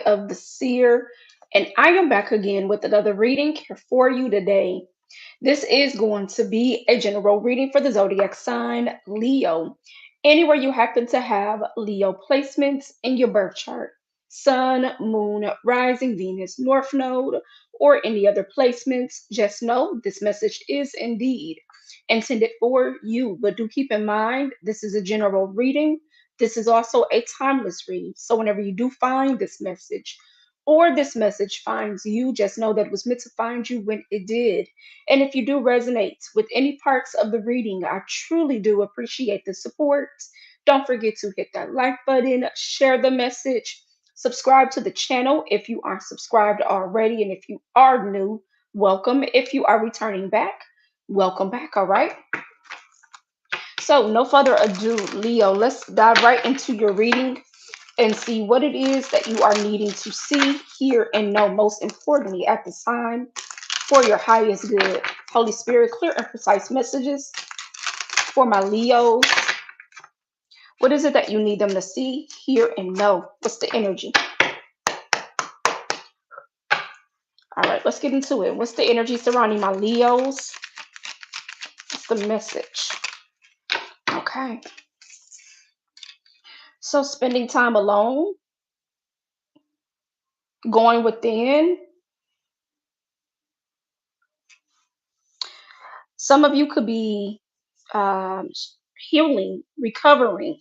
Eye of the Seer, and I am back again with another reading here for you today. This is going to be a general reading for the zodiac sign Leo. Anywhere you happen to have Leo placements in your birth chart, Sun, Moon, Rising, Venus, North Node, or any other placements, just know this message is indeed intended for you. But do keep in mind, this is a general reading. This is also a timeless reading. So whenever you do find this message, or this message finds you, just know that it was meant to find you when it did. And if you do resonate with any parts of the reading, I truly do appreciate the support. Don't forget to hit that like button, share the message, subscribe to the channel if you aren't subscribed already. And if you are new, welcome. If you are returning back, welcome back. All right. So, no further ado, Leo, let's dive right into your reading and see what it is that you are needing to see, hear, and know, most importantly, at this time for your highest good. Holy Spirit, clear and precise messages for my Leos. What is it that you need them to see, hear, and know? What's the energy? All right, let's get into it. What's the energy surrounding my Leos? What's the message? Okay. So, spending time alone, going within. Some of you could be um, healing, recovering.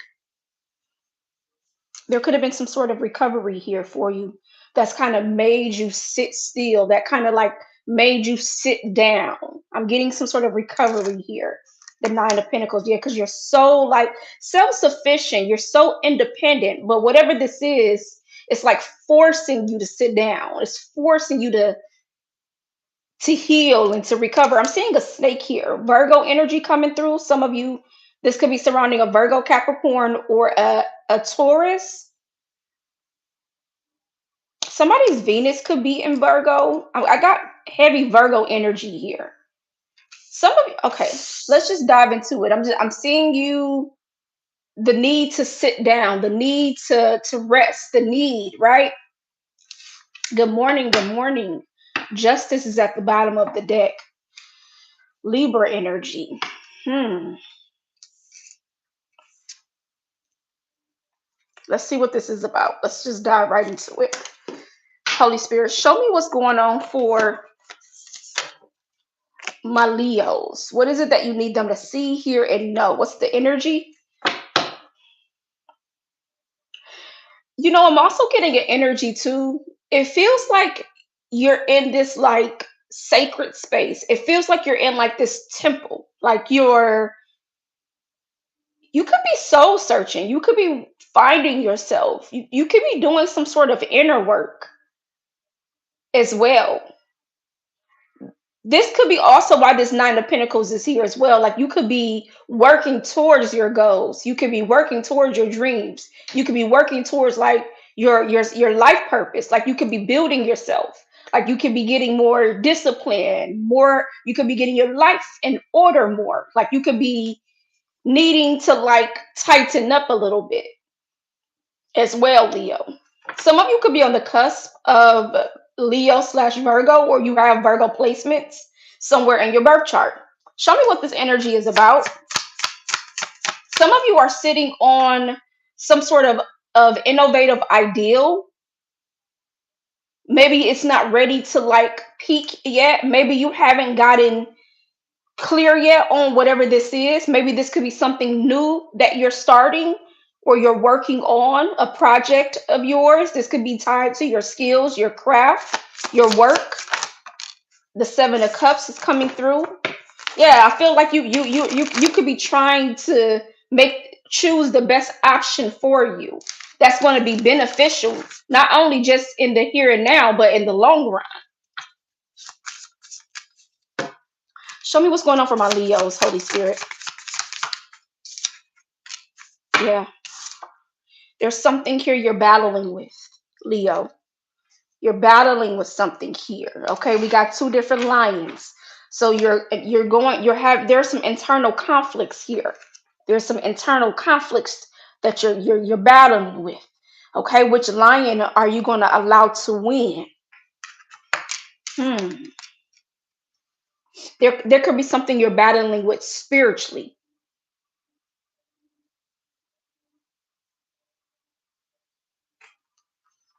There could have been some sort of recovery here for you that's kind of made you sit still, that kind of like made you sit down. I'm getting some sort of recovery here. The Nine of Pentacles, yeah, because you're so like self-sufficient, you're so independent, but whatever this is, it's like forcing you to sit down. It's forcing you to heal and to recover. I'm seeing a snake here. Virgo energy coming through. Some of you, this could be surrounding a Virgo, Capricorn, or a Taurus. Somebody's Venus could be in Virgo. I got heavy Virgo energy here. Some of you, okay, let's just dive into it. I'm seeing you, the need to sit down, the need to rest, the need, right? Good morning, good morning. Justice is at the bottom of the deck. Libra energy. Hmm. Let's see what this is about. Let's just dive right into it. Holy Spirit, show me what's going on for my Leos. What is it that you need them to see, hear, and know? What's the energy? I'm also getting an energy too. It feels like you're in this like sacred space. It feels like you're in like this temple. Like you could be soul searching. You could be finding yourself. You could be doing some sort of inner work as well. This could be also why this Nine of Pentacles is here as well. Like you could be working towards your goals. You could be working towards your dreams. You could be working towards like your life purpose. Like you could be building yourself. Like you could be getting more discipline, more, you could be getting your life in order more. Like you could be needing to like tighten up a little bit as well, Leo. Some of you could be on the cusp of Leo slash Virgo, or you have Virgo placements somewhere in your birth chart. Show me what this energy is about. Some of you are sitting on some sort of innovative ideal. Maybe it's not ready to like peak yet. Maybe you haven't gotten clear yet on whatever this is. Maybe this could be something new that you're starting or you're working on, a project of yours. This could be tied to your skills, your craft, your work. The Seven of Cups is coming through. Yeah, I feel like you could be trying to choose the best option for you. That's going to be beneficial, not only just in the here and now, but in the long run. Show me what's going on for my Leos, Holy Spirit. Yeah. There's something here you're battling with, Leo. You're battling with something here. Okay, we got two different lions. So there's some internal conflicts here. There's some internal conflicts that you're battling with. Okay, which lion are you going to allow to win? Hmm. There could be something you're battling with spiritually.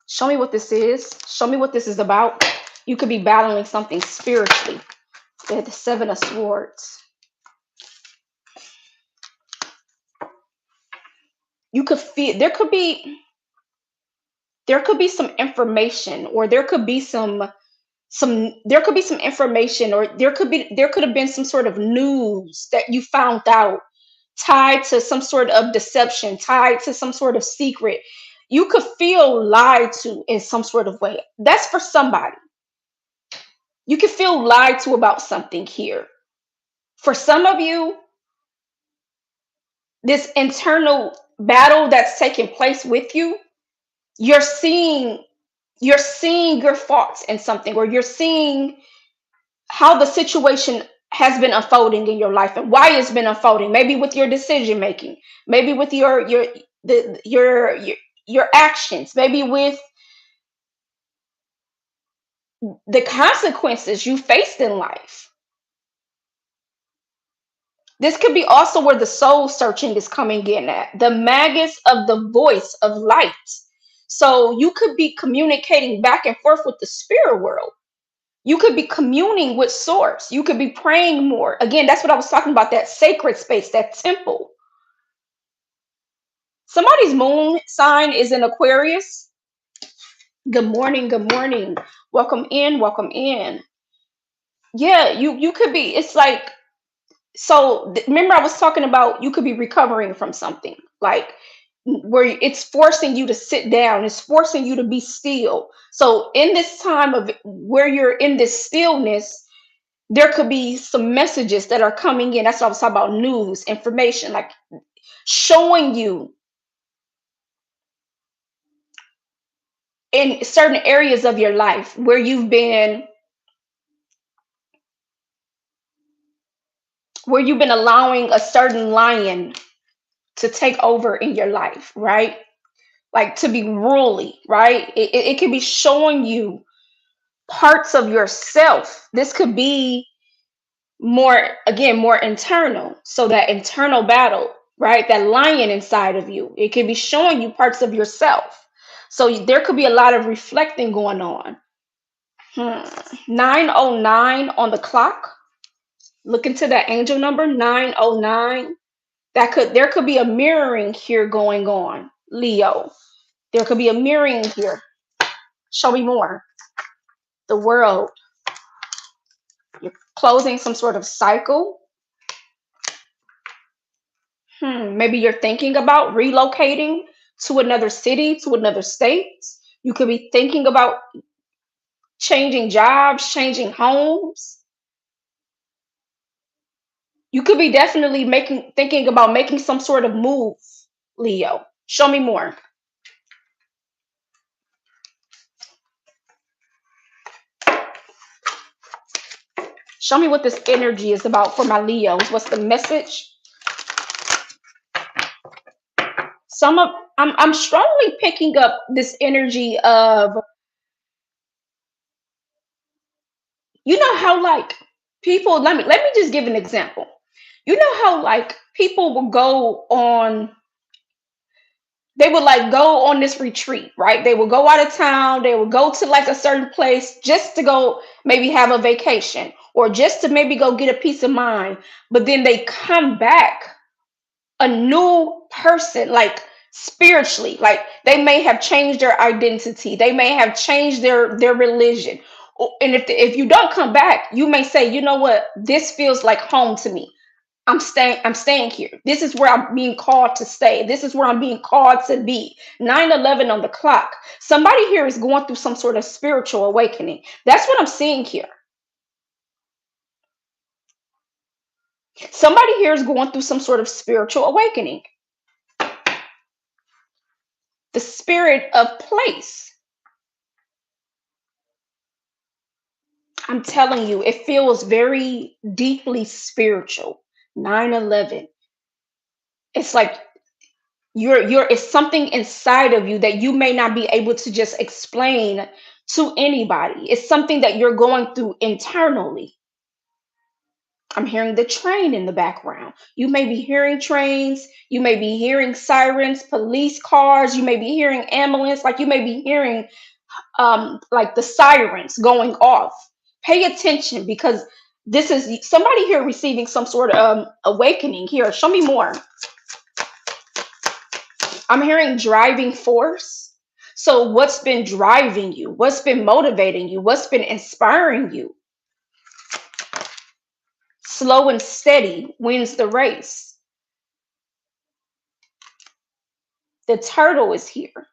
Show me what this is. Show me what this is about. You could be battling something spiritually. The Seven of Swords. You could feel there could be some information, or there could be some information, or there could have been some sort of news that you found out, tied to some sort of deception, tied to some sort of secret. You could feel lied to in some sort of way. That's for somebody. You could feel lied to about something here. For some of you, this internal battle that's taking place with you, you're seeing you're seeing your faults in something, or you're seeing how the situation has been unfolding in your life and why it's been unfolding, maybe with your decision making, maybe with your actions, maybe with the consequences you faced in life. This could be also where the soul searching is coming in at, the magus of the voice of light. So you could be communicating back and forth with the spirit world. You could be communing with source. You could be praying more. Again, that's what I was talking about, that sacred space, that temple. Somebody's moon sign is in Aquarius. Good morning, good morning. Welcome in, welcome in. Yeah, you could be. It's like, remember I was talking about you could be recovering from something, like where it's forcing you to sit down, it's forcing you to be still. So in this time of where you're in this stillness, there could be some messages that are coming in. That's what I was talking about, news, information, like showing you in certain areas of your life where you've been allowing a certain lion to take over in your life, right? Like to be ruly, right? It could be showing you parts of yourself. This could be more, again, more internal. So that internal battle, right? That lion inside of you, it could be showing you parts of yourself. So there could be a lot of reflecting going on. 909 on the clock. Look into that angel number 909. There could be a mirroring here going on, Leo. There could be a mirroring here. Show me more. The world. You're closing some sort of cycle. Maybe you're thinking about relocating to another city, to another state. You could be thinking about changing jobs, changing homes. You could be definitely thinking about making some sort of move, Leo. Show me more. Show me what this energy is about for my Leos. What's the message? I'm strongly picking up this energy of, how, like, people, let me just give an example. You know how, like, people will go on they would, like, go on this retreat, right? They will go out of town, they will go to, like, a certain place just to go maybe have a vacation, or just to maybe go get a peace of mind, but then they come back a new person, like spiritually. Like they may have changed their identity, they may have changed their religion. And if you don't come back, you may say, you know what, this feels like home to me. I'm staying here. This is where I'm being called to stay. This is where I'm being called to be. 9/11 on the clock. Somebody here is going through some sort of spiritual awakening. That's what I'm seeing here. Somebody here is going through some sort of spiritual awakening. The spirit of place. I'm telling you, it feels very deeply spiritual. 9/11. It's like You're it's something inside of you that you may not be able to just explain to anybody. It's something that you're going through internally. I'm hearing the train in the background. You may be hearing trains, you may be hearing sirens, police cars, you may be hearing ambulance, like you may be hearing like the sirens going off. Pay attention because this is somebody here receiving some sort of awakening here. Show me more. I'm hearing driving force. So, what's been driving you? What's been motivating you? What's been inspiring you? Slow and steady wins the race. The turtle is here.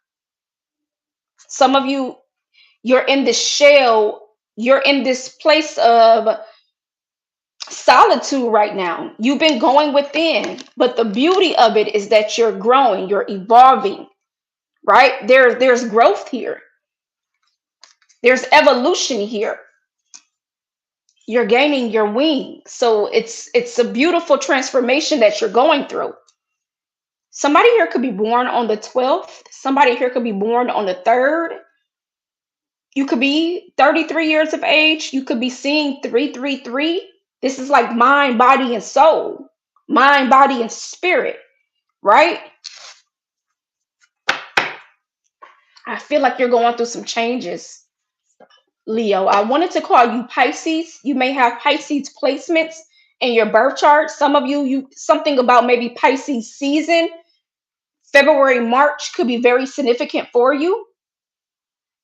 Some of you, you're in this shell, you're in this place of solitude right now. You've been going within, but the beauty of it is that you're growing, you're evolving, right? There's growth here. There's evolution here. You're gaining your wings. So it's a beautiful transformation that you're going through. Somebody here could be born on the 12th. Somebody here could be born on the 3rd. You could be 33 years of age. You could be seeing 333. This is like mind, body, and soul. Mind, body, and spirit, right? I feel like you're going through some changes, Leo. I wanted to call you Pisces. You may have Pisces placements in your birth chart. Some of you, something about maybe Pisces season. February, March could be very significant for you.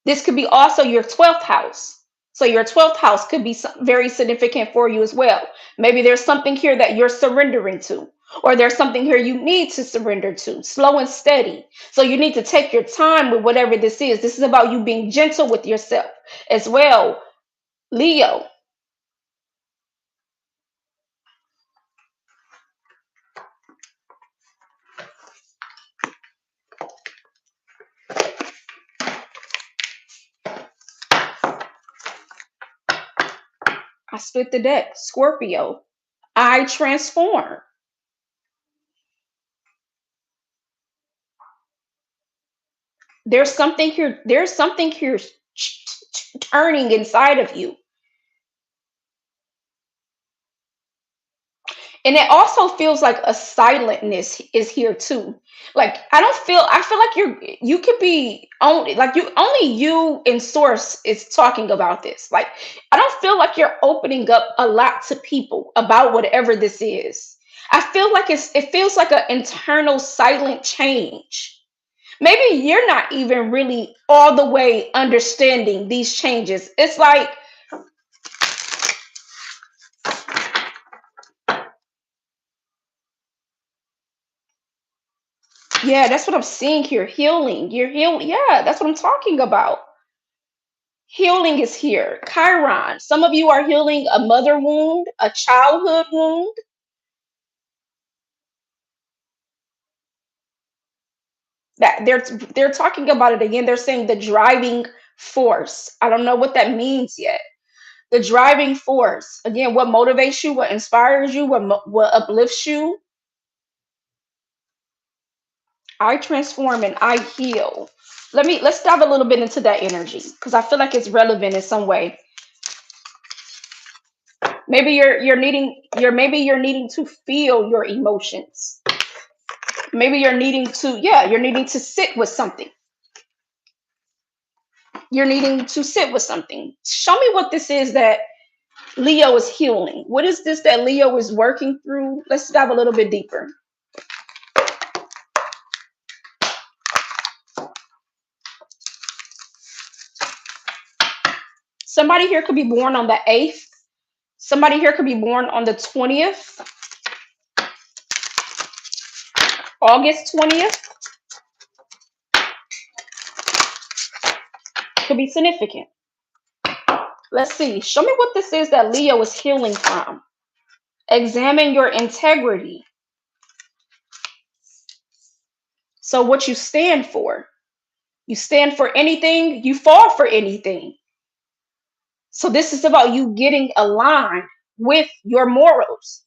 This could be also your 12th house. So your 12th house could be very significant for you as well. Maybe there's something here that you're surrendering to, or there's something here you need to surrender to, slow and steady. So you need to take your time with whatever this is. This is about you being gentle with yourself as well, Leo. I split the deck, Scorpio. I transform. There's something here turning inside of you. And it also feels like a silentness is here too. Like I feel like you could be only like you only you in source is talking about this. Like I don't feel like you're opening up a lot to people about whatever this is. I feel like it feels like an internal silent change. Maybe you're not even really all the way understanding these changes. It's like, yeah, that's what I'm seeing here. Healing. You're healing. Yeah, that's what I'm talking about. Healing is here. Chiron. Some of you are healing a mother wound, a childhood wound. That they're talking about it again. They're saying the driving force. I don't know what that means yet. The driving force. Again, what motivates you, what inspires you, what uplifts you. I transform and I heal. Let's dive a little bit into that energy because I feel like it's relevant in some way. Maybe you're needing to feel your emotions. Maybe you're needing to sit with something. You're needing to sit with something. Show me what this is that Leo is healing. What is this that Leo is working through? Let's dive a little bit deeper. Somebody here could be born on the 8th. Somebody here could be born on the 20th, August 20th. Could be significant. Let's see. Show me what this is that Leo is healing from. Examine your integrity. So, what you stand for. You stand for anything, you fall for anything. So, this is about you getting aligned with your morals.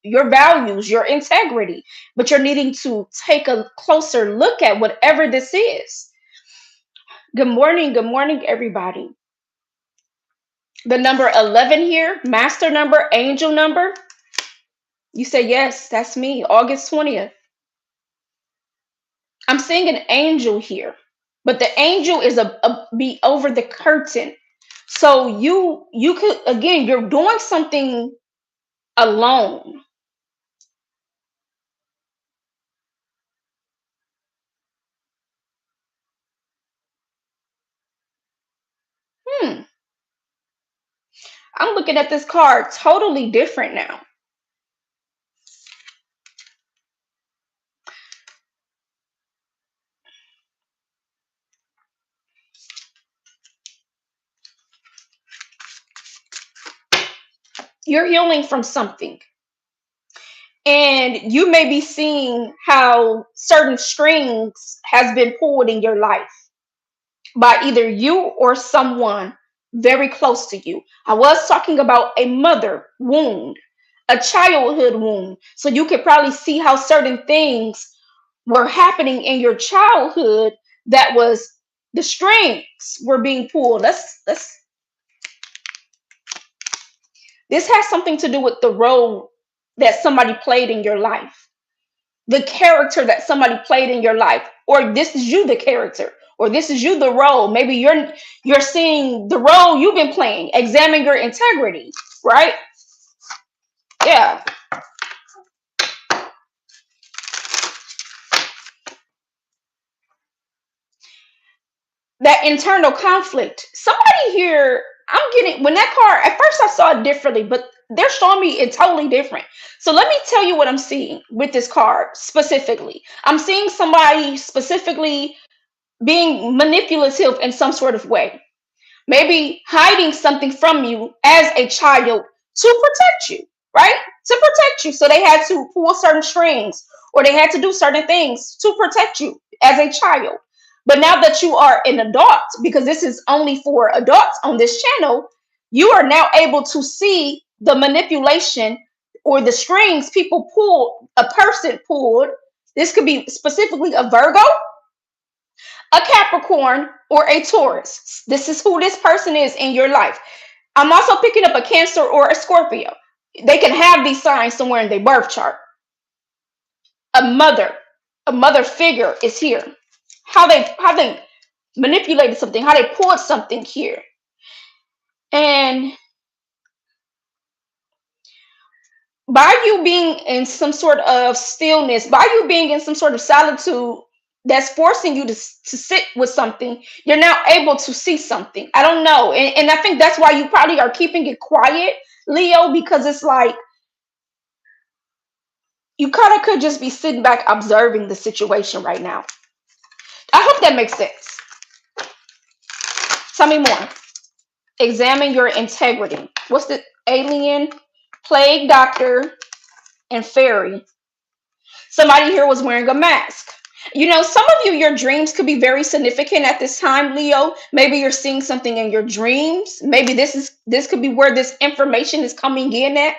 your values, your integrity, but you're needing to take a closer look at whatever this is. Good morning, everybody. The number 11 here, master number, angel number. You say, yes, that's me, August 20th. I'm seeing an angel here, but the angel is a be over the curtain. So you could, again, you're doing something alone. Hmm. I'm looking at this card totally different now. You're healing from something, and you may be seeing how certain strings has been pulled in your life by either you or someone very close to you. I was talking about a mother wound, a childhood wound. So you could probably see how certain things were happening in your childhood that was the strings were being pulled. Let's This has something to do with the role that somebody played in your life, the character that somebody played in your life, or this is you the character, or this is you the role. Maybe you're seeing the role you've been playing. Examine your integrity, right? Yeah. That internal conflict. Somebody here, I'm getting, when that card, at first I saw it differently, but they're showing me it totally different. So let me tell you what I'm seeing with this card specifically. I'm seeing somebody specifically being manipulative in some sort of way, maybe hiding something from you as a child to protect you, right? To protect you. So they had to pull certain strings or they had to do certain things to protect you as a child. But now that you are an adult, because this is only for adults on this channel, you are now able to see the manipulation or the strings people pull, a person pulled. This could be specifically a Virgo, a Capricorn, or a Taurus. This is who this person is in your life. I'm also picking up a Cancer or a Scorpio. They can have these signs somewhere in their birth chart. A mother, a mother figure is here. How they manipulated something, how they pulled something here. And by you being in some sort of stillness, by you being in some sort of solitude that's forcing you to sit with something, you're now able to see something. I don't know. And I think that's why you probably are keeping it quiet, Leo, because it's like you kind of could just be sitting back observing the situation right now. I hope that makes sense. Tell me more. Examine your integrity. What's the alien, plague doctor, and fairy? Somebody here was wearing a mask. You know, some of you, your dreams could be very significant at this time, Leo. Maybe you're seeing something in your dreams. Maybe this could be where this information is coming in at.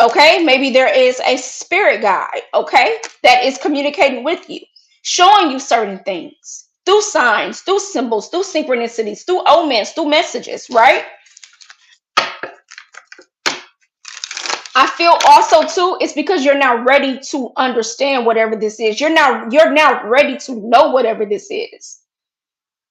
Okay, maybe there is a spirit guide, okay, that is communicating with you, showing you certain things through signs, through symbols, through synchronicities, through omens, through messages, right? I feel also too, it's because you're now ready to understand whatever this is. You're now ready to know whatever this is.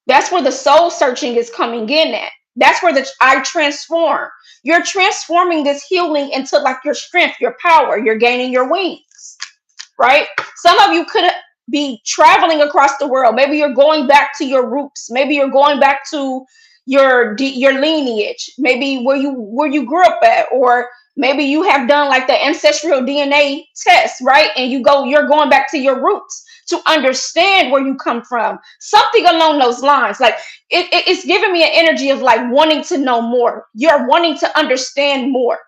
That's where the soul searching is coming in at. That's where the I transform. You're transforming this healing into like your strength, your power. You're gaining your wings, right? Some of you could be traveling across the world. Maybe you're going back to your roots. Maybe you're going back to your lineage. Maybe where you grew up at, or maybe you have done like the ancestral DNA test, right? And you're going back to your roots to understand where you come from. Something along those lines. Like it's giving me an energy of like wanting to know more. You're wanting to understand more,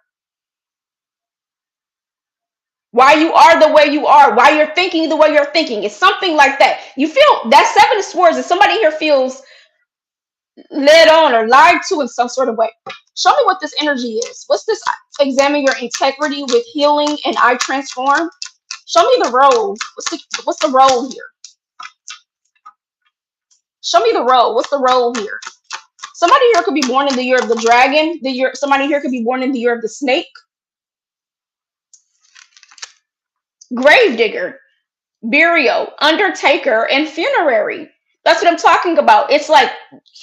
why you are the way you are, why you're thinking the way you're thinking. It's something like that. You feel that Seven of Swords, and somebody here feels led on or lied to in some sort of way. Show me what this energy is. What's this? Examine your integrity with healing and I transform. Show me the role. What's the role here? Show me the role. What's the role here? Somebody here could be born in the year of the dragon. The year somebody here could be born in the year of the snake. Gravedigger, burial, undertaker, and funerary. That's what I'm talking about. It's like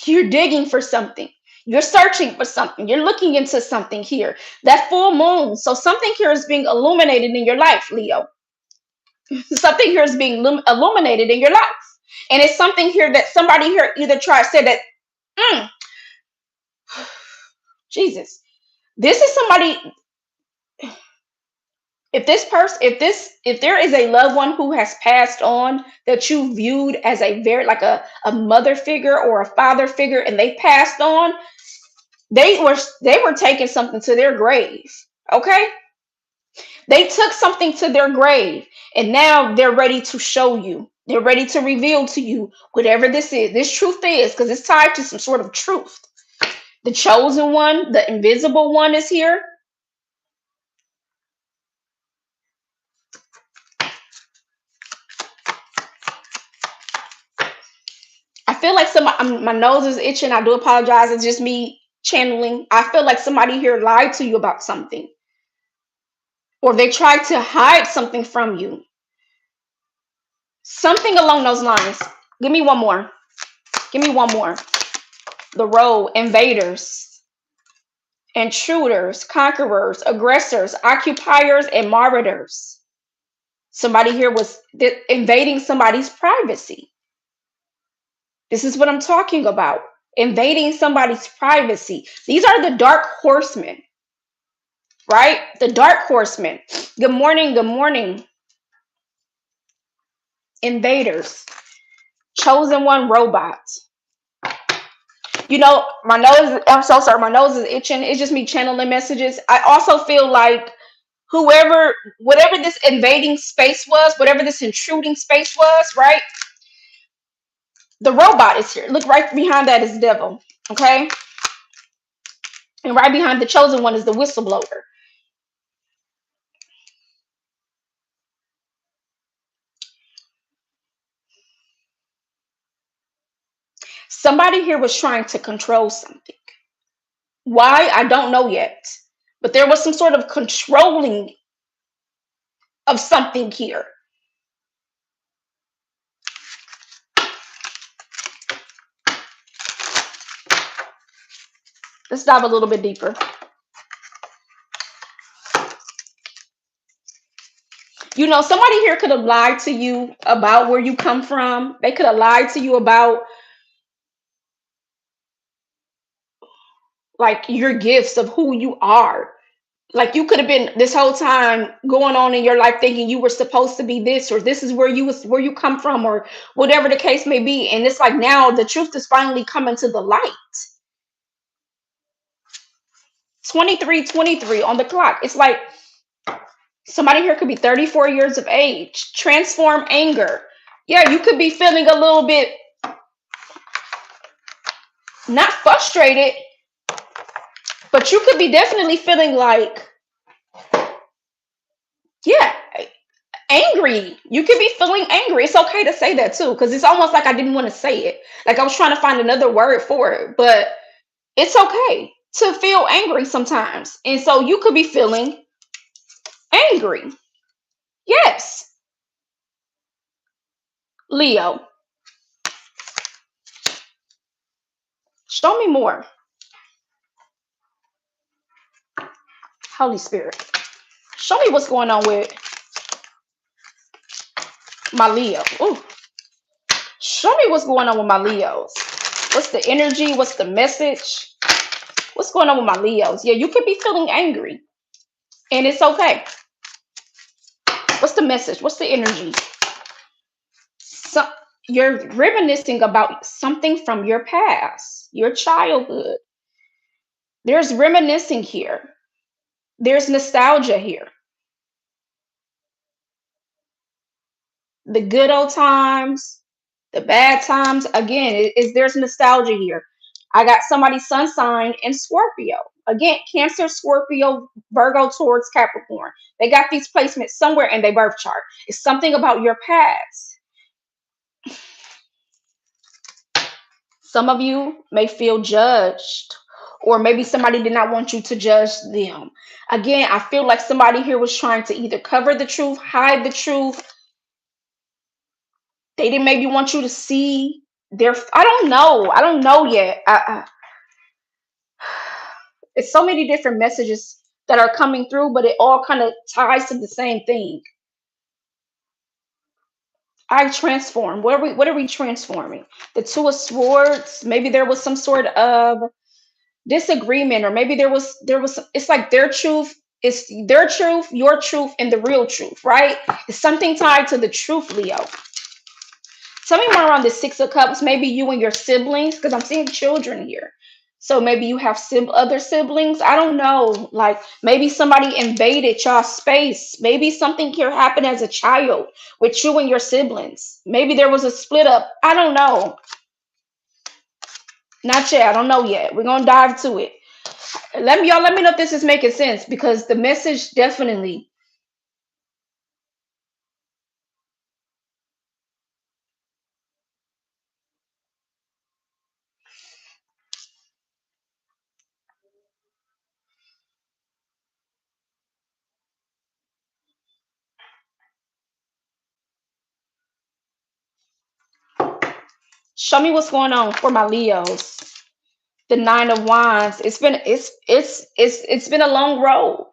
you're digging for something. You're searching for something. You're looking into something here. That full moon. So something here is being illuminated in your life, Leo. Something here is being illuminated in your life. And it's something here that somebody here either tried said that, mm, Jesus, this is somebody. If there is a loved one who has passed on that you viewed as a very like a mother figure or a father figure and they passed on, they were taking something to their grave. Okay, they took something to their grave and now they're ready to show you, they're ready to reveal to you whatever this truth is, because it's tied to some sort of truth. The chosen one, the invisible one, is here. I feel like my nose is itching. I do apologize. It's just me channeling. I feel like somebody here lied to you about something, or they tried to hide something from you. Something along those lines. Give me one more. Give me one more. The road, invaders, intruders, conquerors, aggressors, occupiers, and marauders. Somebody here was invading somebody's privacy. This is what I'm talking about. Invading somebody's privacy. These are the dark horsemen, right? The dark horsemen. Good morning, good morning. Invaders. Chosen one robot. You know, I'm so sorry, my nose is itching. It's just me channeling messages. I also feel like whatever this invading space was, whatever this intruding space was, right? The robot is here. Look, right behind that is devil, okay? And right behind the chosen one is the whistleblower. Somebody here was trying to control something. Why? I don't know yet. But there was some sort of controlling of something here. Let's dive a little bit deeper. You know, somebody here could have lied to you about where you come from. They could have lied to you about like your gifts of who you are. Like you could have been this whole time going on in your life thinking you were supposed to be this, or this is where you come from, or whatever the case may be. And it's like now the truth is finally coming to the light. 23:23 on the clock. It's like somebody here could be 34 years of age. Transform anger. Yeah, you could be feeling a little bit not frustrated, but you could be definitely feeling like, yeah, angry. You could be feeling angry. It's okay to say that too, because it's almost like I didn't want to say it. Like I was trying to find another word for it, but it's okay to feel angry sometimes. And so you could be feeling angry. Yes, Leo, show me more. Holy Spirit, show me what's going on with my Leo. Ooh, show me what's going on with my Leos. What's the energy? What's the message? What's going on with my Leos? Yeah, you could be feeling angry, and it's okay. What's the message? What's the energy? So, you're reminiscing about something from your past, your childhood. There's reminiscing here. There's nostalgia here. The good old times, the bad times. Again, there's nostalgia here. I got somebody's sun sign in Scorpio. Again, Cancer, Scorpio, Virgo, Taurus, Capricorn. They got these placements somewhere in their birth chart. It's something about your past. Some of you may feel judged, or maybe somebody did not want you to judge them. Again, I feel like somebody here was trying to either cover the truth, hide the truth. They didn't maybe want you to see their. I don't know. I don't know yet. It's so many different messages that are coming through, but it all kind of ties to the same thing. I transform. What are we transforming? The Two of Swords. Maybe there was some sort of disagreement, or maybe there was it's like their truth, it's their truth, your truth, and the real truth, right? It's something tied to the truth, Leo. Tell me more on the Six of Cups. Maybe you and your siblings, because I'm seeing children here. So maybe you have other siblings. I don't know. Like maybe somebody invaded y'all space. Maybe something here happened as a child with you and your siblings. Maybe there was a split up. I don't know. Not yet. I don't know yet. We're gonna dive to it. Let me know if this is making sense, because the message definitely. Show me what's going on for my Leos. The Nine of Wands. It's been a long road.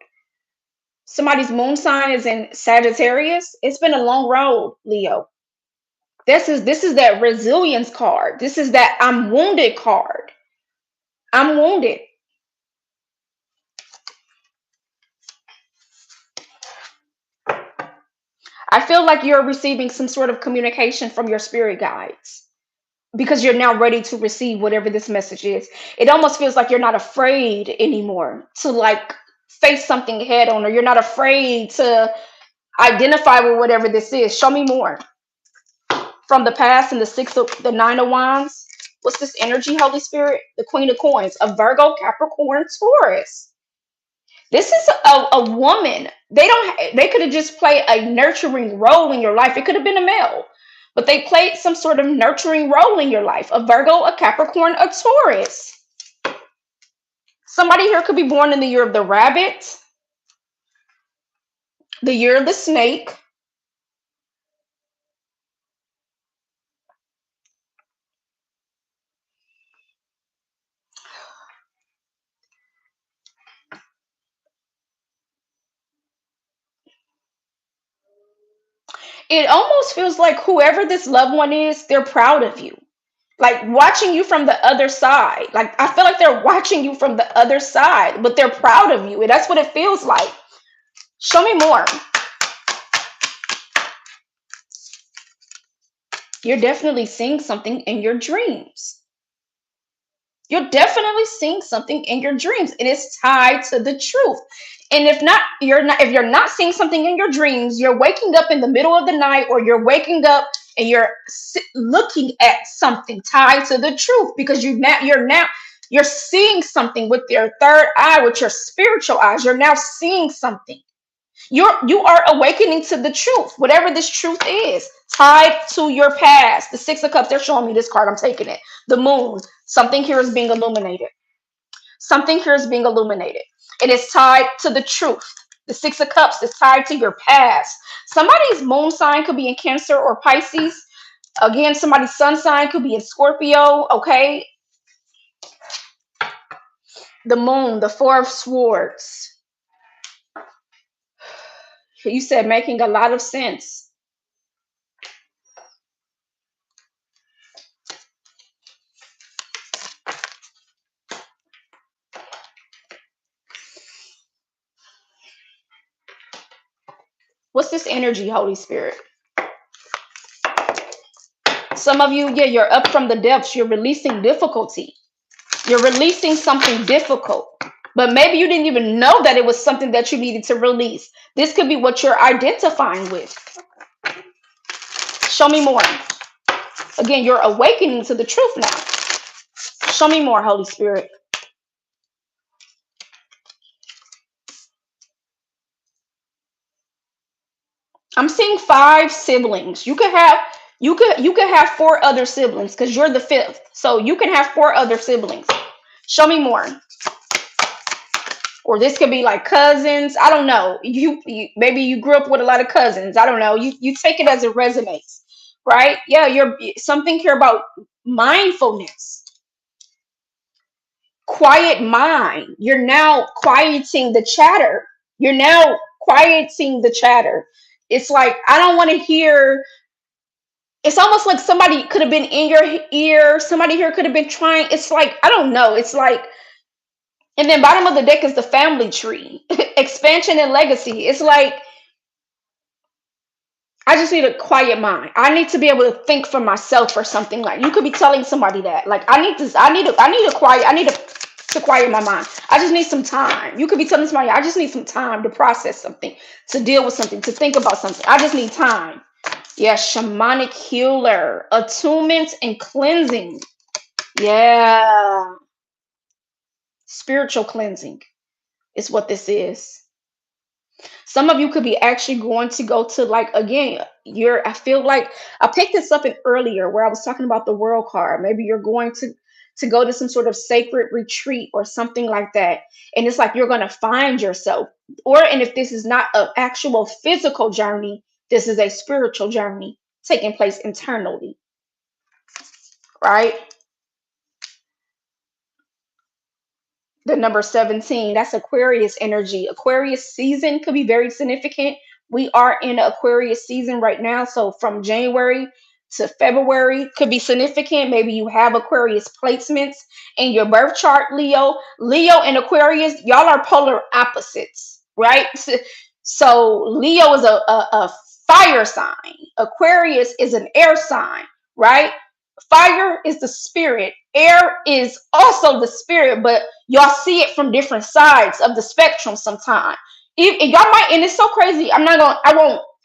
Somebody's moon sign is in Sagittarius. It's been a long road, Leo. This is that resilience card. This is that I'm wounded card. I'm wounded. I feel like you're receiving some sort of communication from your spirit guides, because you're now ready to receive whatever this message is. It almost feels like you're not afraid anymore to like face something head on, or you're not afraid to identify with whatever this is. Show me more from the past and the Nine of Wands. What's this energy, Holy Spirit? The Queen of Coins, a Virgo, Capricorn, Taurus. This is a woman. They could have just played a nurturing role in your life. It could have been a male, but they played some sort of nurturing role in your life. A Virgo, a Capricorn, a Taurus. Somebody here could be born in the year of the rabbit, the year of the snake. It almost feels like whoever this loved one is, they're proud of you. Like watching you from the other side. Like I feel like they're watching you from the other side, but they're proud of you. And that's what it feels like. Show me more. You're definitely seeing something in your dreams. You're definitely seeing something in your dreams. It is tied to the truth. And if you're not seeing something in your dreams, you're waking up in the middle of the night, or you're waking up and you're looking at something tied to the truth, because you're seeing something with your third eye, with your spiritual eyes. You're now seeing something. You are awakening to the truth, whatever this truth is, tied to your past. The Six of Cups, they're showing me this card. I'm taking it. The Moon. Something here is being illuminated. Something here is being illuminated. It is tied to the truth. The Six of Cups is tied to your past. Somebody's moon sign could be in Cancer or Pisces. Again, somebody's sun sign could be in Scorpio. Okay. The Moon, the Four of Swords. You said making a lot of sense. What's this energy, Holy Spirit? Some of you, yeah, you're up from the depths. You're releasing difficulty. You're releasing something difficult. But maybe you didn't even know that it was something that you needed to release. This could be what you're identifying with. Show me more. Again, you're awakening to the truth now. Show me more, Holy Spirit. I'm seeing 5 siblings. You could have 4 other siblings because you're the fifth. So you can have 4 other siblings. Show me more. Or this could be like cousins. I don't know. You maybe you grew up with a lot of cousins. I don't know. You take it as it resonates, right? Yeah, you're something here about mindfulness, quiet mind. You're now quieting the chatter. You're now quieting the chatter. It's like I don't want to hear. It's almost like somebody could have been in your ear. Somebody here could have been trying. It's like I don't know. It's like, and then bottom of the deck is the family tree, expansion and legacy. It's like I just need a quiet mind. I need to be able to think for myself or something. Like you could be telling somebody that. Like I need this. I need to quiet my mind. I just need some time. You could be telling somebody, I just need some time to process something, to deal with something, to think about something. I just need time. Yeah, shamanic healer, attunement and cleansing. Yeah, spiritual cleansing is what this is. Some of you could be actually going to go to like again, I feel like I picked this up in earlier where I was talking about the world card. Maybe you're going to go to some sort of sacred retreat or something like that. And it's like you're going to find yourself. Or and if this is not an actual physical journey, this is a spiritual journey taking place internally, right? The number 17, that's Aquarius energy. Aquarius season could be very significant. We are in Aquarius season right now. So from January to February could be significant. Maybe you have Aquarius placements in your birth chart, Leo. Leo and Aquarius, y'all are polar opposites, right? So Leo is a fire sign. Aquarius is an air sign, right? Fire is the spirit. Air is also the spirit, but y'all see it from different sides of the spectrum sometimes. Y'all might, and it's so crazy. I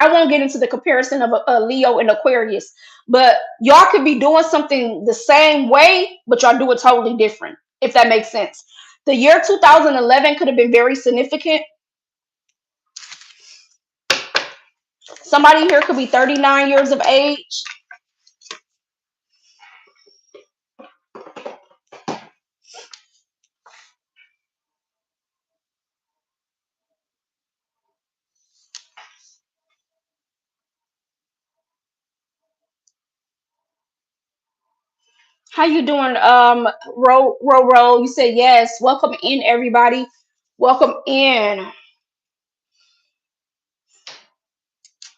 won't get into the comparison of a Leo and Aquarius, but y'all could be doing something the same way, but y'all do it totally different, if that makes sense. The year 2011 could have been very significant. Somebody here could be 39 years of age. How you doing? Ro. You said yes. Welcome in, everybody. Welcome in.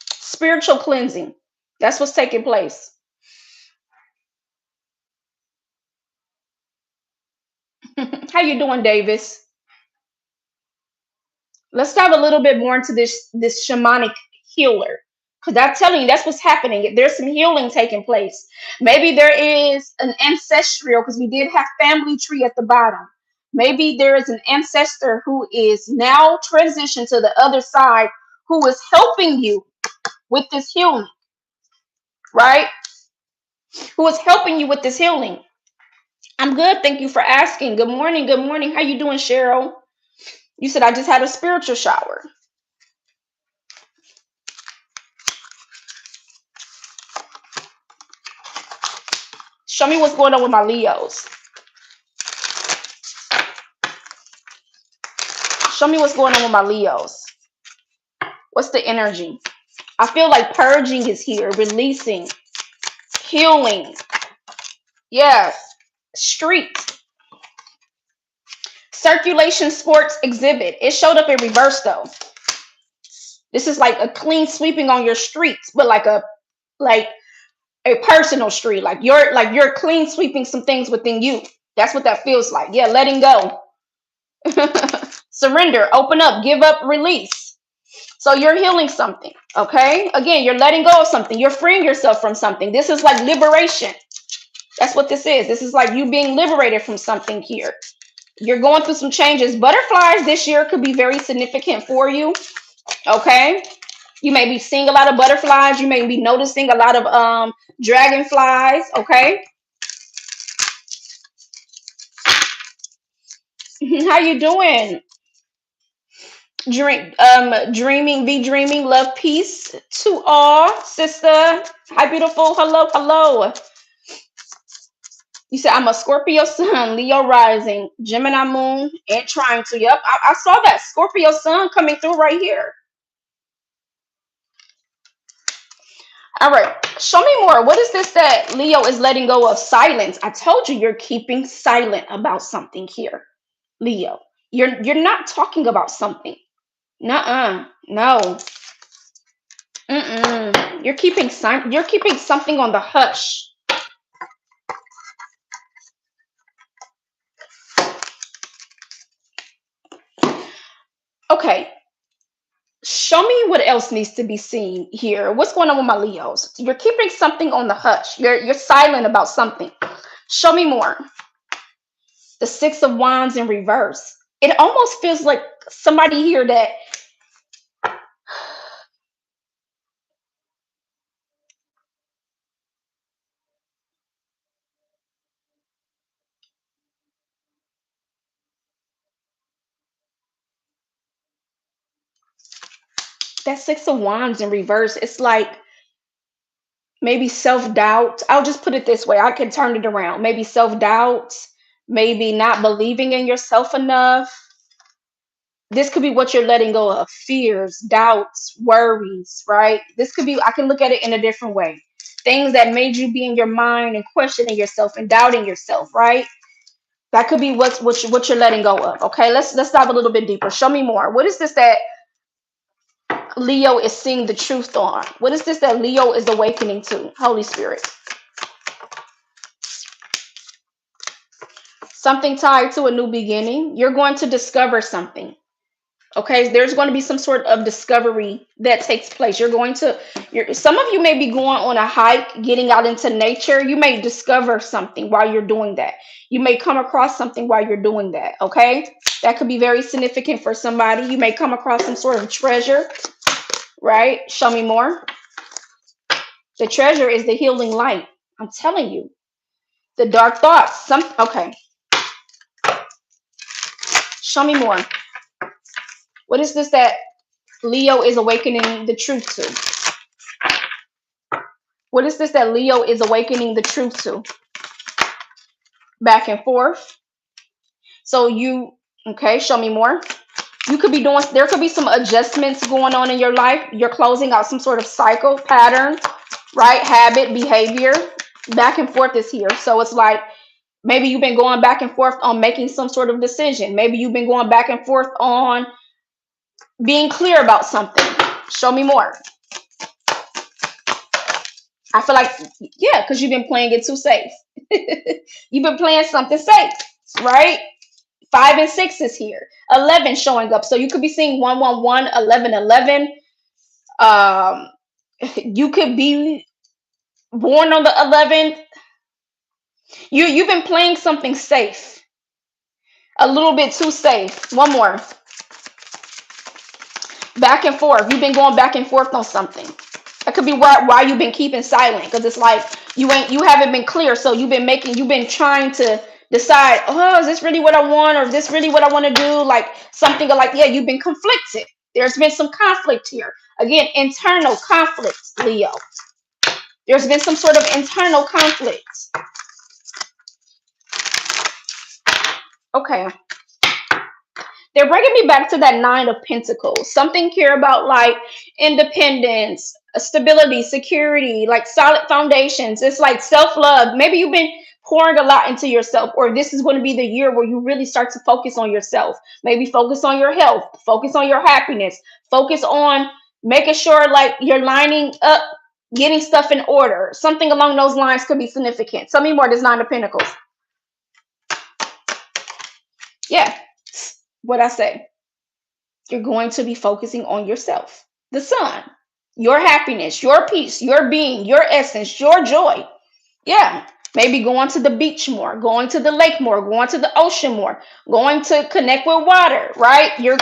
Spiritual cleansing. That's what's taking place. How you doing, Davis? Let's dive a little bit more into this shamanic healer. Because I'm telling you, that's what's happening. There's some healing taking place. Maybe there is an ancestral, because we did have family tree at the bottom. Maybe there is an ancestor who is now transitioned to the other side, who is helping you with this healing, right? Who is helping you with this healing. I'm good. Thank you for asking. Good morning. Good morning. How you doing, Cheryl? You said I just had a spiritual shower. Show me what's going on with my Leos. Show me what's going on with my Leos. What's the energy? I feel like purging is here, releasing, healing. Yes. Street. Circulation sports exhibit. It showed up in reverse though. This is like a clean sweeping on your streets, but like a personal street. Like you're clean sweeping some things within you. That's what that feels like. Yeah, letting go. Surrender, open up, give up, release. So you're healing something, okay? Again, you're letting go of something. You're freeing yourself from something. This is like liberation. That's what this is. This is like you being liberated from something here. You're going through some changes. Butterflies this year could be very significant for you, okay? You may be seeing a lot of butterflies. You may be noticing a lot of dragonflies, okay? How you doing? Dreaming, be dreaming, love, peace to all, sister. Hi, beautiful. Hello, hello. You said I'm a Scorpio sun, Leo rising, Gemini moon, and trying to. Yep, I saw that Scorpio sun coming through right here. All right, show me more. What is this that Leo is letting go of? Silence. I told you you're keeping silent about something here, Leo. You're not talking about something. Nuh-uh. No. Mm-mm. You're keeping something on the hush. Okay. Show me what else needs to be seen here. What's going on with my Leos? You're keeping something on the hush. You're silent about something. Show me more. The Six of Wands in reverse. It almost feels like somebody here that Six of Wands in reverse. It's like maybe self-doubt. I'll just put it this way. I can turn it around. Maybe self-doubt, maybe not believing in yourself enough. This could be what you're letting go of: fears, doubts, worries, right? This could be, I can look at it in a different way. Things that made you be in your mind and questioning yourself and doubting yourself, right? That could be what you're letting go of. Okay, let's dive a little bit deeper. Show me more. What is this that Leo is seeing the truth on? What is this that Leo is awakening to? Holy Spirit. Something tied to a new beginning. You're going to discover something. Okay, there's going to be some sort of discovery that takes place. Some of you may be going on a hike, getting out into nature. You may discover something while you're doing that. You may come across something while you're doing that. Okay, that could be very significant for somebody. You may come across some sort of treasure, right? Show me more. The treasure is the healing light. I'm telling you, the dark thoughts. Okay. Show me more. What is this that Leo is awakening the truth to? What is this that Leo is awakening the truth to? Back and forth. So okay, show me more. You could be doing, there could be some adjustments going on in your life. You're closing out some sort of cycle, pattern, right? Habit, behavior. Back and forth is here. So it's like maybe you've been going back and forth on making some sort of decision. Maybe you've been going back and forth on being clear about something. Show me more. I feel like, yeah, because you've been playing it too safe. You've been playing something safe, right? 5 and 6 is here. 11 showing up. So you could be seeing 111, 1111. You could be born on the 11th. You've been playing something safe, a little bit too safe. One more. Back and forth. You've been going back and forth on something. That could be why you've been keeping silent, because it's like you haven't been clear. So you've been trying to decide, oh, is this really what I want, or is this really what I want to do? Like something like, yeah, you've been conflicted. There's been some conflict here. Again, internal conflict, Leo. There's been some sort of internal conflict. Okay. They're bringing me back to that Nine of Pentacles. Something here about like independence, stability, security, like solid foundations. It's like self-love. Maybe you've been pouring a lot into yourself, or this is going to be the year where you really start to focus on yourself. Maybe focus on your health, focus on your happiness, focus on making sure like you're lining up, getting stuff in order. Something along those lines could be significant. Tell me more. This Nine of Pentacles. Yeah, what I say. You're going to be focusing on yourself, the sun, your happiness, your peace, your being, your essence, your joy. Yeah, maybe going to the beach more, going to the lake more, going to the ocean more, going to connect with water, right? You're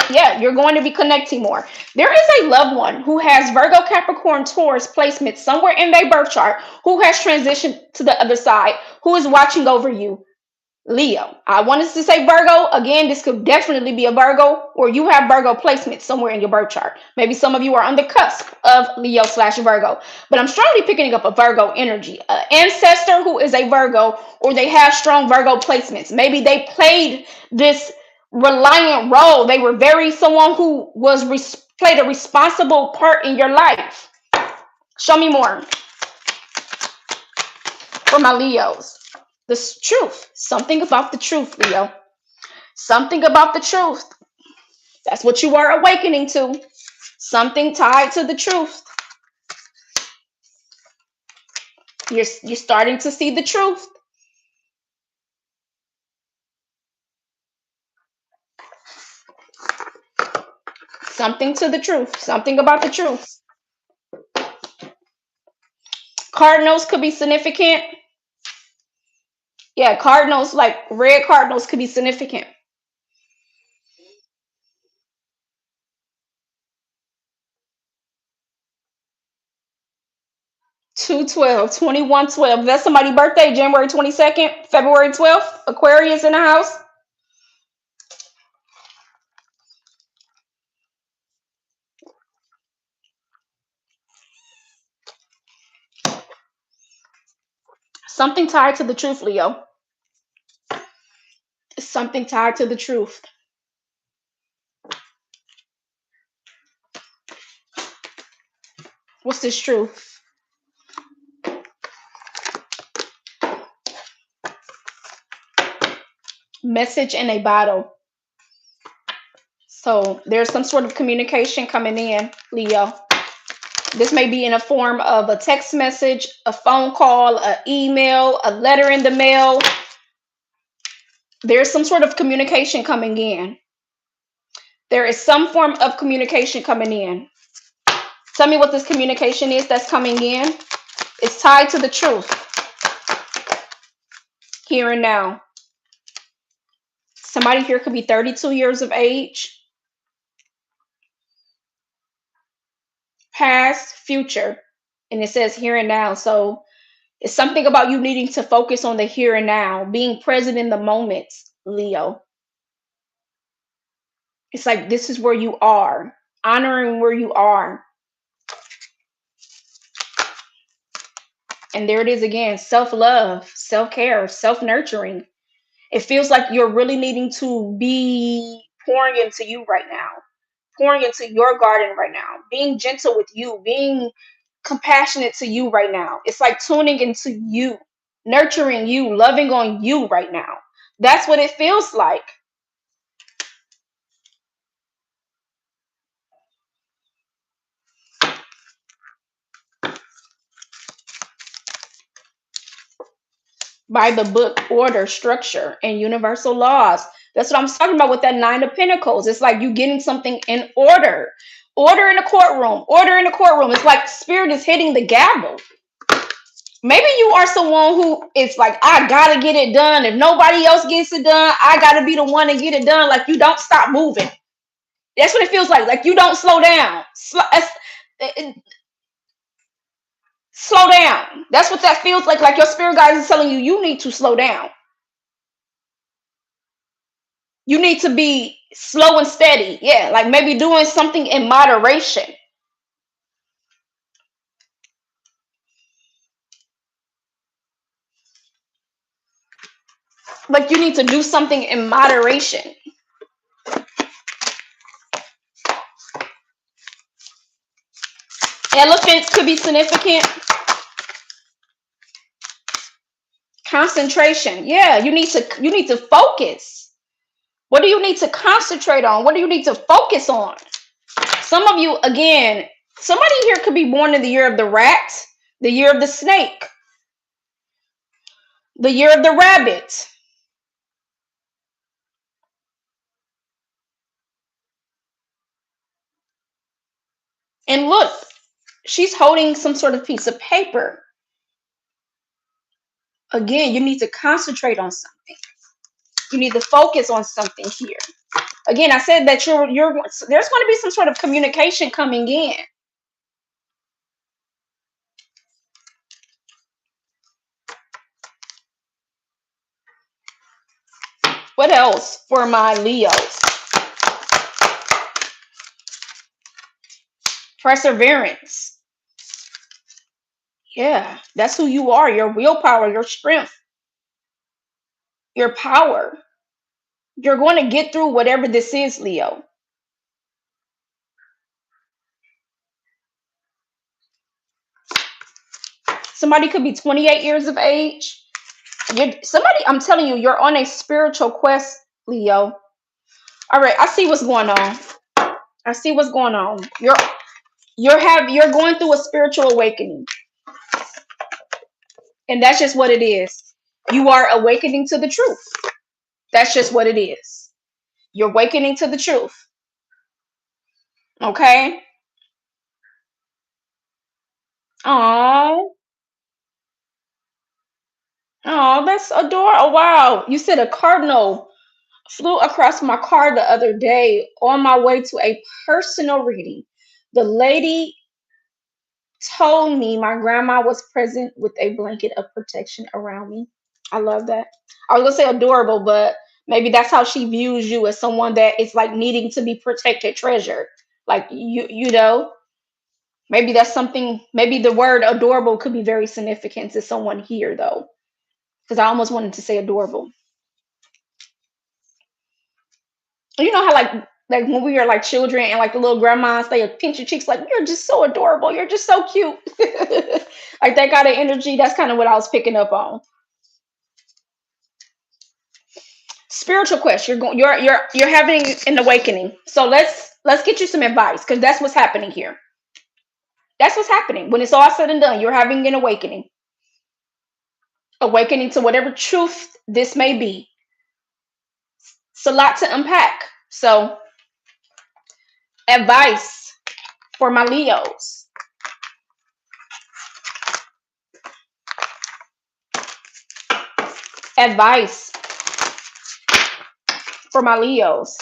going to be connecting more. There is a loved one who has Virgo, Capricorn, Taurus placement somewhere in their birth chart, who has transitioned to the other side, who is watching over you. Leo. I wanted to say Virgo. Again, this could definitely be a Virgo, or you have Virgo placement somewhere in your birth chart. Maybe some of you are on the cusp of Leo slash Virgo. But I'm strongly picking up a Virgo energy. An ancestor who is a Virgo, or they have strong Virgo placements. Maybe they played this reliant role. They were very someone who was played a responsible part in your life. Show me more for my Leos. The truth. Something about the truth, Leo. Something about the truth. That's what you are awakening to. Something tied to the truth. You're starting to see the truth. Something to the truth. Something about the truth. Cardinals could be significant. Yeah, cardinals, like red cardinals, could be significant. 212, 2112. That's somebody's birthday, January 22nd, February 12th. Aquarius in the house. Something tied to the truth, Leo. Something tied to the truth. What's this truth? Message in a bottle. So there's some sort of communication coming in, Leo. This may be in a form of a text message, a phone call, an email, a letter in the mail. There's some sort of communication coming in. There is some form of communication coming in. Tell me what this communication is that's coming in. It's tied to the truth. Here and now. Somebody here could be 32 years of age. Past, future. And it says here and now. So it's something about you needing to focus on the here and now, being present in the moment, Leo. It's like this is where you are, honoring where you are. And there it is again, self-love, self-care, self-nurturing. It feels like you're really needing to be pouring into you right now, pouring into your garden right now, being gentle with you, being compassionate to you right now. It's like tuning into you, nurturing you, loving on you right now. That's what it feels like. By the book, order, structure, and universal laws. That's what I'm talking about with that Nine of Pentacles. It's like you getting something in order. Order in the courtroom. Order in the courtroom. It's like spirit is hitting the gavel. Maybe you are someone who is like, I gotta get it done. If nobody else gets it done, I gotta be the one to get it done. Like you don't stop moving. That's what it feels like. Like you don't slow down. Slow down. That's what that feels like. Like your spirit guide is telling you, you need to slow down. You need to be slow and steady. Yeah, like maybe doing something in moderation. Like you need to do something in moderation. Elephants could be significant. Concentration. Yeah, you need to focus. What do you need to concentrate on? What do you need to focus on? Some of you, again, somebody here could be born in the year of the rat, the year of the snake, the year of the rabbit. And look, she's holding some sort of piece of paper. Again, you need to concentrate on something. You need to focus on something here. Again, I said that you're there's going to be some sort of communication coming in. What else for my Leos? Perseverance. Yeah, that's who you are. Your willpower, your strength, your power. You're going to get through whatever this is, Leo. Somebody could be 28 years of age. I'm telling you, you're on a spiritual quest, Leo. All right, I see what's going on. I see what's going on. You're going through a spiritual awakening, and that's just what it is. You are awakening to the truth. That's just what it is. You're awakening to the truth. Okay? Oh, oh, that's adorable. Oh, wow. You said a cardinal flew across my car the other day on my way to a personal reading. The lady told me my grandma was present with a blanket of protection around me. I love that. I was gonna say adorable, but maybe that's how she views you, as someone that is like needing to be protected, treasured. Like you know, maybe that's something. Maybe the word adorable could be very significant to someone here, though, because I almost wanted to say adorable. You know how like when we are like children and like the little grandmas, they pinch your cheeks like you're just so adorable, you're just so cute. Like that kind of energy. That's kind of what I was picking up on. Spiritual quest. You're having an awakening. So let's get you some advice, because that's what's happening here. That's what's happening. When it's all said and done, you're having an awakening. Awakening to whatever truth this may be. It's a lot to unpack. So advice for my Leos. Advice for my Leos.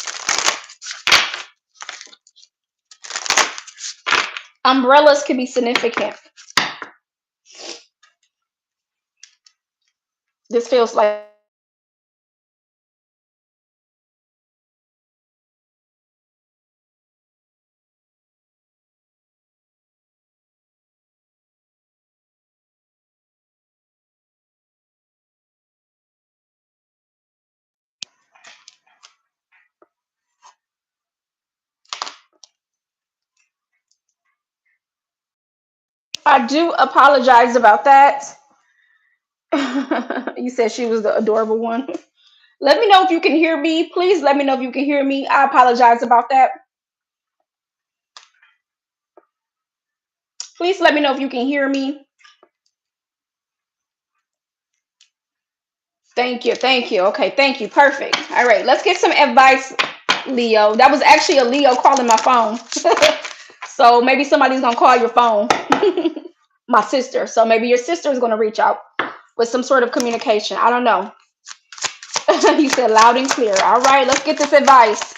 Umbrellas can be significant. This feels like I do apologize about that. You said she was the adorable one. Let me know if you can hear me. Please let me know if you can hear me. I apologize about that. Please let me know if you can hear me. Thank you. Thank you. Okay. Thank you. Perfect. All right. Let's get some advice, Leo. That was actually a Leo calling my phone. So maybe somebody's going to call your phone. My sister. So maybe your sister is going to reach out with some sort of communication. I don't know. You said loud and clear. All right. Let's get this advice.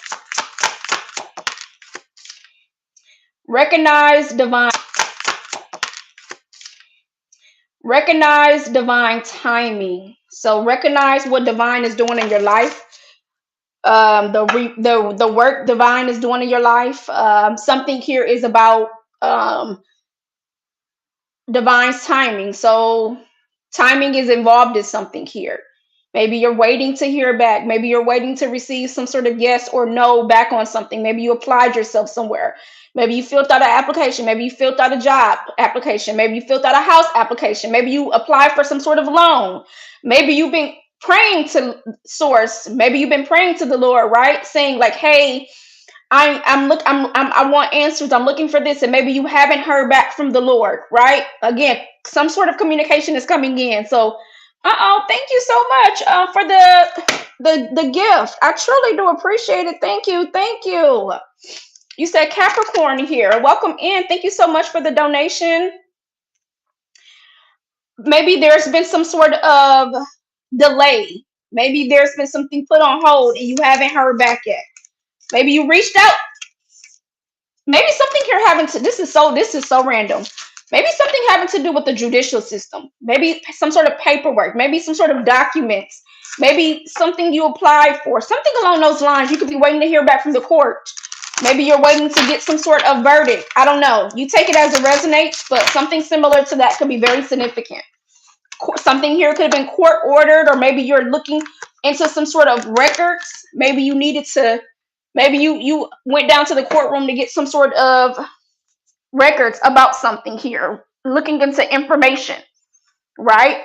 Recognize divine. Recognize divine timing. So recognize what divine is doing in your life. The work divine is doing in your life. Something here is about um, divine's timing. So timing is involved in something here. Maybe you're waiting to hear back. Maybe you're waiting to receive some sort of yes or no back on something. Maybe you applied yourself somewhere. Maybe you filled out an application. Maybe you filled out a job application. Maybe you filled out a house application. Maybe you applied for some sort of loan. Maybe you've been praying to source. Maybe you've been praying to the Lord, right? Saying like, "Hey, I want answers. I'm looking for this," and maybe you haven't heard back from the Lord, right? Again, some sort of communication is coming in. So, thank you so much for the gift. I truly do appreciate it. Thank you, thank you. You said Capricorn here. Welcome in. Thank you so much for the donation. Maybe there's been some sort of delay. Maybe there's been something put on hold and you haven't heard back yet. Maybe you reached out. Maybe something here having to this is so random. Maybe something having to do with the judicial system. Maybe some sort of paperwork. Maybe some sort of documents. Maybe something you applied for, something along those lines. You could be waiting to hear back from the court. Maybe you're waiting to get some sort of verdict. I don't know. You take it as it resonates, but something similar to that could be very significant. Something here could have been court ordered, or maybe you're looking into some sort of records. Maybe you needed to, maybe you went down to the courtroom to get some sort of records about something here, looking into information, right?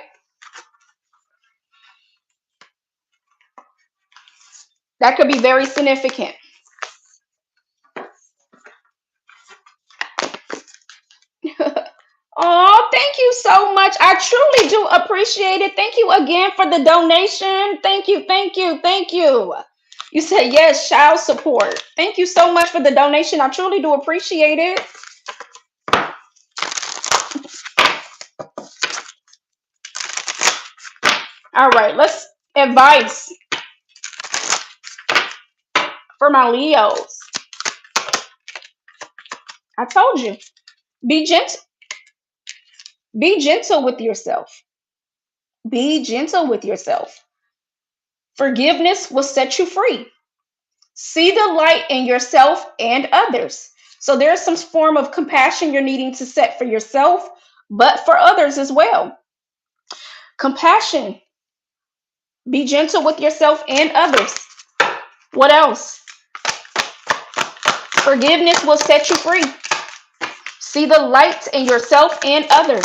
That could be very significant. Oh, thank you so much. I truly do appreciate it. Thank you again for the donation. Thank you, thank you, thank you. You said yes, child support. Thank you so much for the donation. I truly do appreciate it. All right, let's advice for my Leos. I told you, be gentle, be gentle with yourself. Be gentle with yourself. Forgiveness will set you free. See the light in yourself and others. So there's some form of compassion you're needing to set for yourself, but for others as well. Compassion. Be gentle with yourself and others. What else? Forgiveness will set you free. See the light in yourself and others.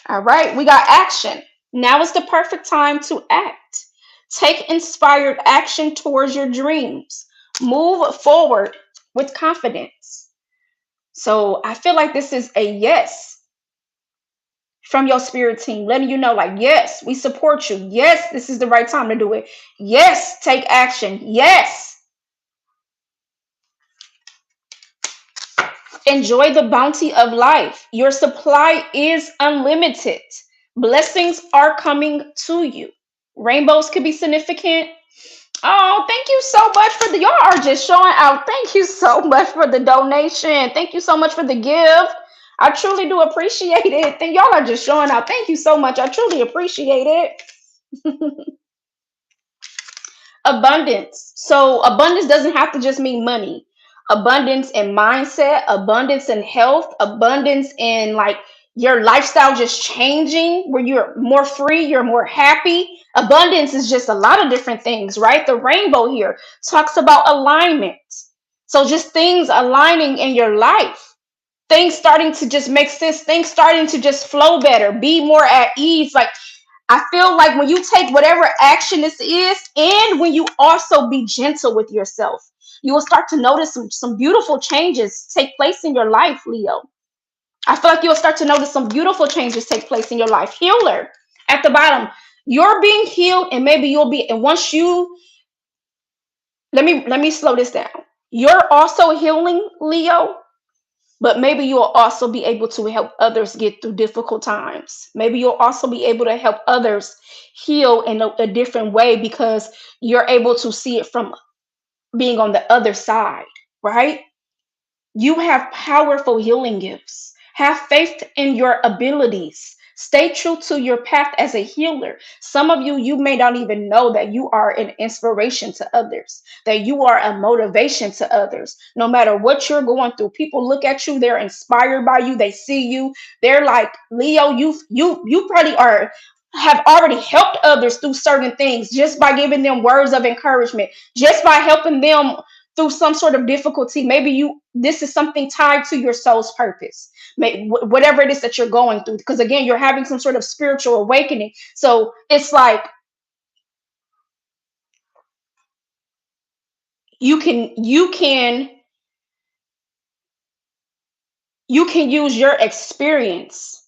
All right, we got action. Now is the perfect time to act. Take inspired action towards your dreams. Move forward with confidence. So I feel like this is a yes from your spirit team, letting you know, like, yes, we support you. Yes, this is the right time to do it. Yes, take action. Yes, enjoy the bounty of life. Your supply is unlimited. Blessings are coming to you. Rainbows could be significant. Oh, thank you so much for the, y'all are just showing out. Thank you so much for the donation. Thank you so much for the gift. I truly do appreciate it. And y'all are just showing out. Thank you so much. I truly appreciate it. Abundance. So abundance doesn't have to just mean money. Abundance in mindset, abundance in health, abundance in like your lifestyle just changing where you're more free, you're more happy. Abundance is just a lot of different things, right? The rainbow here talks about alignment. So just things aligning in your life, things starting to just make sense, things starting to just flow better, be more at ease. Like I feel like when you take whatever action this is, and when you also be gentle with yourself, you will start to notice some beautiful changes take place in your life, Leo. I feel like you'll start to notice some beautiful changes take place in your life. Healer at the bottom, you're being healed, and maybe you'll be, and once you, let me slow this down. You're also healing, Leo, but maybe you'll also be able to help others get through difficult times. Maybe you'll also be able to help others heal in a different way because you're able to see it from being on the other side, right? You have powerful healing gifts. Have faith in your abilities. Stay true to your path as a healer. Some of you, you may not even know that you are an inspiration to others, that you are a motivation to others. No matter what you're going through, people look at you, they're inspired by you, they see you, they're like, Leo, you probably are have already helped others through certain things just by giving them words of encouragement, just by helping them through some sort of difficulty. Maybe you, this is something tied to your soul's purpose, whatever it is that you're going through, because again, you're having some sort of spiritual awakening. So it's like you can you can use your experience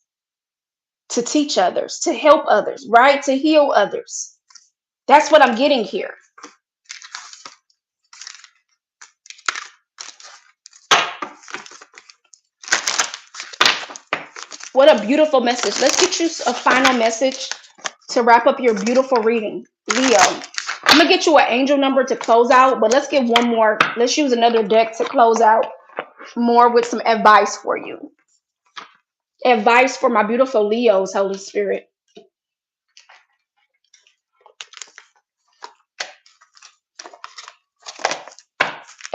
to teach others, to help others, right, to heal others. That's what I'm getting here. What a beautiful message. Let's get you a final message to wrap up your beautiful reading, Leo. I'm gonna get you an angel number to close out, but let's get one more. Let's use another deck to close out more with some advice for you. Advice for my beautiful Leos, Holy Spirit.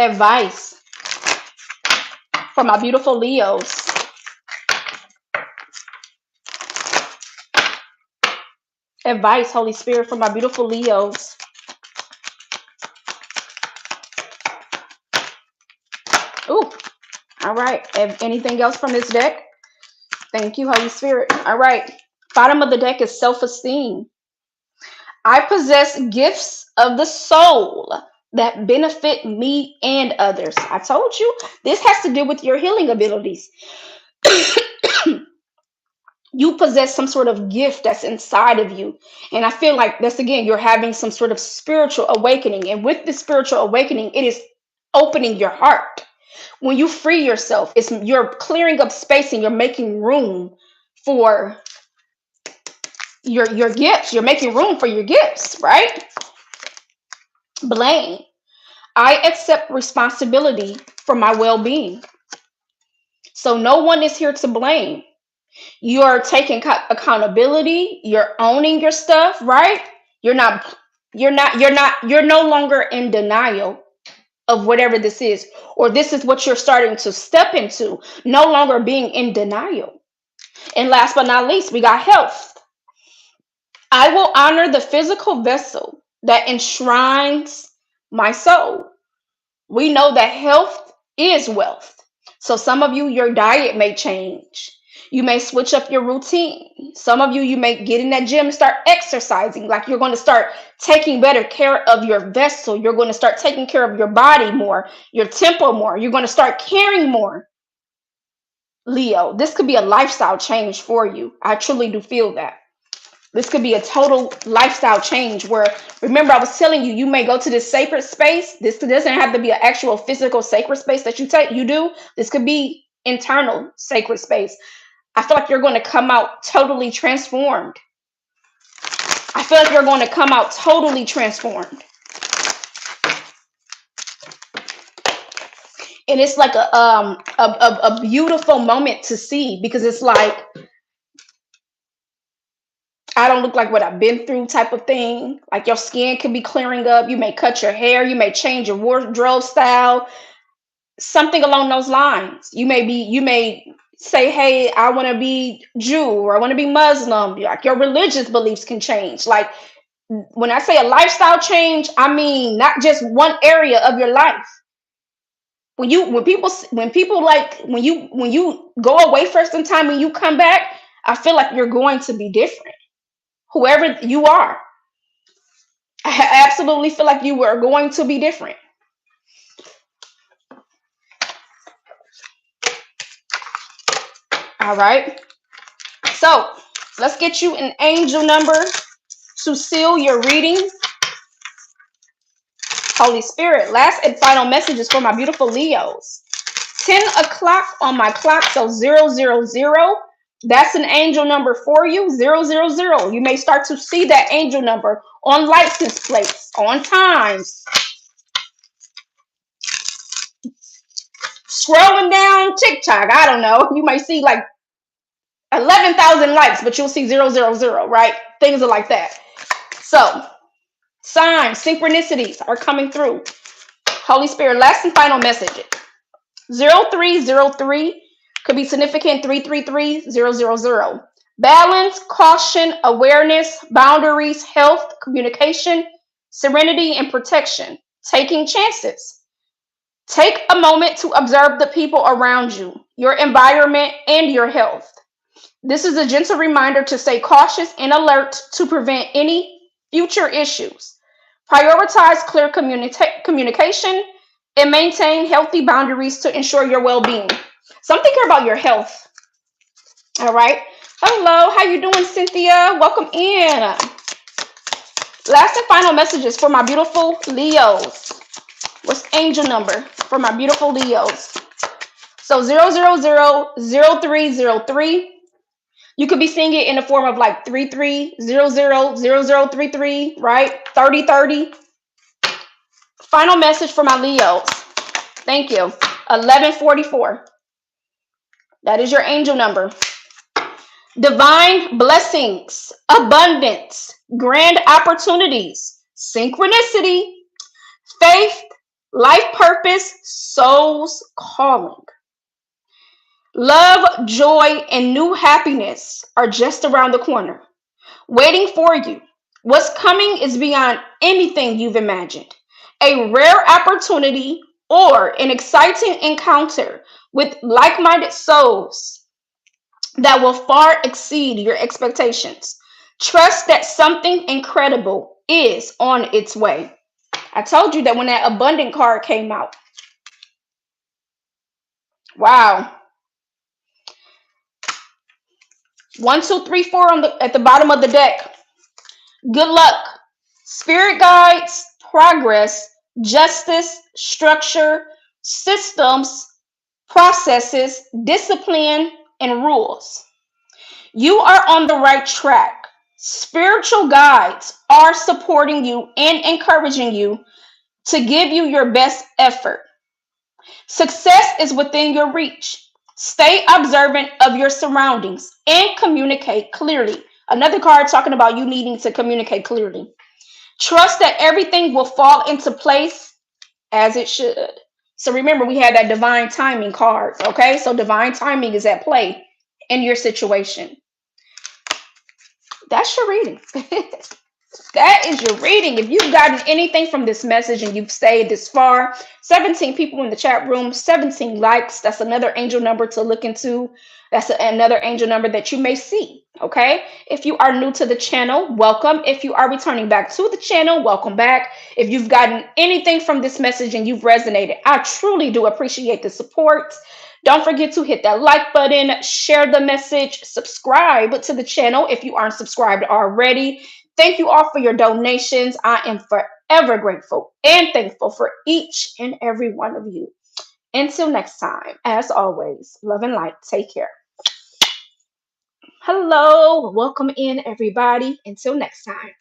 Advice for my beautiful Leos. Advice, Holy Spirit, for my beautiful Leos. Ooh, all right. Anything else from this deck? Thank you, Holy Spirit. All right. Bottom of the deck is self esteem. I possess gifts of the soul that benefit me and others. I told you this has to do with your healing abilities. You possess some sort of gift that's inside of you. And I feel like that's again, you're having some sort of spiritual awakening. And with the spiritual awakening, it is opening your heart. When you free yourself, it's you're clearing up space and you're making room for your gifts. You're making room for your gifts, right? Blame. I accept responsibility for my well-being. So no one is here to blame. You're taking accountability, you're owning your stuff, right? You're not you're no longer in denial of whatever this is, or this is what you're starting to step into, no longer being in denial. And last but not least, we got health. I will honor the physical vessel that enshrines my soul. We know that health is wealth. So some of you, your diet may change. You may switch up your routine. Some of you, you may get in that gym and start exercising. Like you're going to start taking better care of your vessel. You're going to start taking care of your body more, your temple more. You're going to start caring more. Leo, this could be a lifestyle change for you. I truly do feel that. This could be a total lifestyle change where, remember, I was telling you, you may go to this sacred space. This doesn't have to be an actual physical sacred space that you do. This could be internal sacred space. I feel like you're going to come out totally transformed. I feel like you're going to come out totally transformed. And it's like a beautiful moment to see, because it's like, I don't look like what I've been through type of thing. Like your skin could be clearing up. You may cut your hair. You may change your wardrobe style. Something along those lines. You may say, hey, I want to be Jew, or I want to be Muslim. Like your religious beliefs can change. Like when I say a lifestyle change, I mean not just one area of your life. When people like when you go away for some time and you come back, I feel like you're going to be different. Whoever you are, I absolutely feel like you are going to be different. All right. So let's get you an angel number to seal your reading. Holy Spirit, last and final messages for my beautiful Leos. 10 o'clock on my clock, so 000. That's an angel number for you, 000. You may start to see that angel number on license plates, on times. Scrolling down TikTok, I don't know. You might see like 11,000 likes, but you'll see 000, right? Things are like that. So, signs, synchronicities are coming through. Holy Spirit, last and final message. 0303 could be significant 333000. Balance, caution, awareness, boundaries, health, communication, serenity, and protection. Taking chances. Take a moment to observe the people around you, your environment, and your health. This is a gentle reminder to stay cautious and alert to prevent any future issues. Prioritize clear communication and maintain healthy boundaries to ensure your well-being. Something here about your health. All right. Hello, how you doing, Cynthia? Welcome in. Last and final messages for my beautiful Leos. What's angel number for my beautiful Leos? So 0000303. You could be seeing it in the form of like 33000033, right? 3030. Final message for my Leos. Thank you. 1144. That is your angel number. Divine blessings, abundance, grand opportunities, synchronicity, faith, Life purpose, soul's calling. Love, joy, and new happiness are just around the corner, waiting for you. What's coming is beyond anything you've imagined. A rare opportunity or an exciting encounter with like minded souls that will far exceed your expectations. Trust that something incredible is on its way. I told you that when that abundant card came out. Wow. 1, 2, 3, 4 on the at the bottom of the deck. Good luck. Spirit guides, progress, justice, structure, systems, processes, discipline, and rules. You are on the right track. Spiritual guides are supporting you and encouraging you to give you your best effort. Success is within your reach. Stay observant of your surroundings and communicate clearly. Another card talking about you needing to communicate clearly. Trust that everything will fall into place as it should. So remember, we had that divine timing cards, okay? So divine timing is at play in your situation. That's your reading. That is your reading. If you've gotten anything from this message and you've stayed this far, 17 people in the chat room, 17 likes. That's another angel number to look into. That's another angel number that you may see. Okay. If you are new to the channel, welcome. If you are returning back to the channel, welcome back. If you've gotten anything from this message and you've resonated, I truly do appreciate the support. Don't forget to hit that like button, share the message, subscribe to the channel if you aren't subscribed already. Thank you all for your donations. I am forever grateful and thankful for each and every one of you. Until next time, as always, love and light. Take care. Hello, welcome in everybody. Until next time.